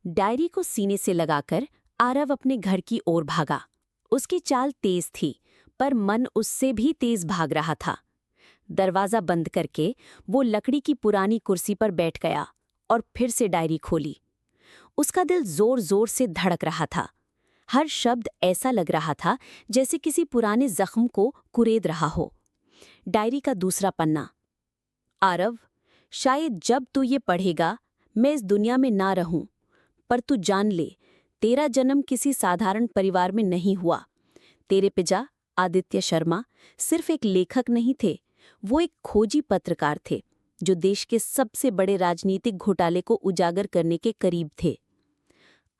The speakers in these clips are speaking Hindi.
डायरी को सीने से लगाकर आरव अपने घर की ओर भागा। उसकी चाल तेज थी, पर मन उससे भी तेज भाग रहा था। दरवाजा बंद करके वो लकड़ी की पुरानी कुर्सी पर बैठ गया और फिर से डायरी खोली। उसका दिल जोर जोर से धड़क रहा था। हर शब्द ऐसा लग रहा था जैसे किसी पुराने जख्म को कुरेद रहा हो। डायरी का दूसरा पन्ना। आरव, शायद जब तू ये पढ़ेगा मैं इस दुनिया में ना रहूं, पर तू जान ले, तेरा जन्म किसी साधारण परिवार में नहीं हुआ। तेरे पिता आदित्य शर्मा सिर्फ एक लेखक नहीं थे, वो एक खोजी पत्रकार थे जो देश के सबसे बड़े राजनीतिक घोटाले को उजागर करने के करीब थे।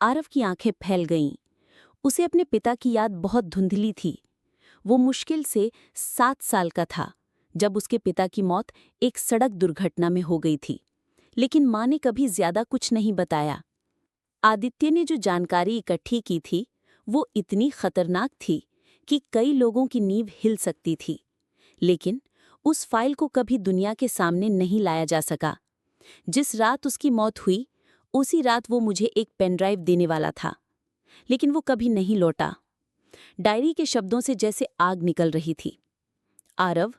आरव की आंखें फैल गईं। उसे अपने पिता की याद बहुत धुंधली थी। वो मुश्किल से 7 साल का था जब उसके पिता की मौत एक सड़क दुर्घटना में हो गई थी, लेकिन मां ने कभी ज्यादा कुछ नहीं बताया। आदित्य ने जो जानकारी इकट्ठी की थी वो इतनी खतरनाक थी कि कई लोगों की नींव हिल सकती थी, लेकिन उस फाइल को कभी दुनिया के सामने नहीं लाया जा सका। जिस रात उसकी मौत हुई उसी रात वो मुझे एक पेनड्राइव देने वाला था, लेकिन वो कभी नहीं लौटा। डायरी के शब्दों से जैसे आग निकल रही थी। आरव,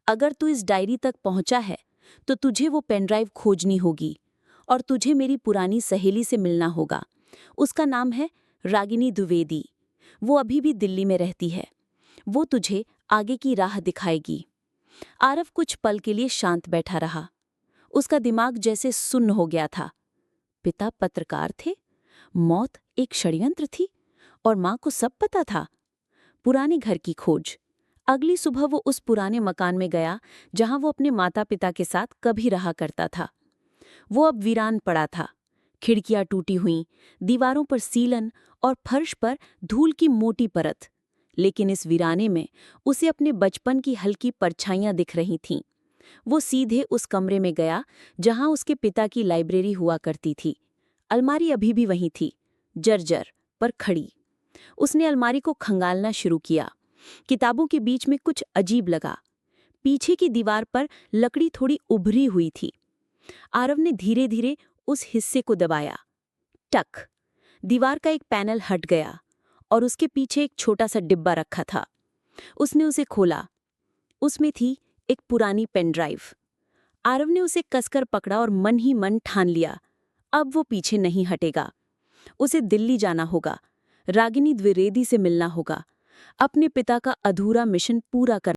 अगर तू इस डायरी तक पहुंचा है तो तुझे वो पेनड्राइव खोजनी होगी और तुझे मेरी पुरानी सहेली से मिलना होगा। उसका नाम है रागिनी द्विवेदी। वो अभी भी दिल्ली में रहती है। वो तुझे आगे की राह दिखाएगी। आरव कुछ पल के लिए शांत बैठा रहा। उसका दिमाग जैसे सुन्न हो गया था। पिता पत्रकार थे, मौत एक षड्यंत्र थी, और मां को सब पता था। पुराने घर की खोज। अगली सुबह वो उस पुराने मकान में गया जहां वो अपने माता पिता के साथ कभी रहा करता था। वो अब वीरान पड़ा था। खिड़कियां टूटी हुईं, दीवारों पर सीलन और फर्श पर धूल की मोटी परत। लेकिन इस वीराने में उसे अपने बचपन की हल्की परछाइयां दिख रही थीं। वो सीधे उस कमरे में गया जहां उसके पिता की लाइब्रेरी हुआ करती थी। अलमारी अभी भी वहीं थी, जर्जर पर खड़ी। उसने अलमारी को खंगालना शुरू किया। किताबों के बीच में कुछ अजीब लगा। पीछे की दीवार पर लकड़ी थोड़ी उभरी हुई थी। आरव ने धीरे धीरे उस हिस्से को दबाया। टक! दीवार का एक पैनल हट गया और उसके पीछे एक छोटा सा डिब्बा रखा था। उसने उसे खोला। उसमें थी एक पुरानी पेन ड्राइव। आरव ने उसे कसकर पकड़ा और मन ही मन ठान लिया, अब वो पीछे नहीं हटेगा। उसे दिल्ली जाना होगा, रागिनी द्विवेदी से मिलना होगा, अपने पिता का अधूरा मिशन पूरा कर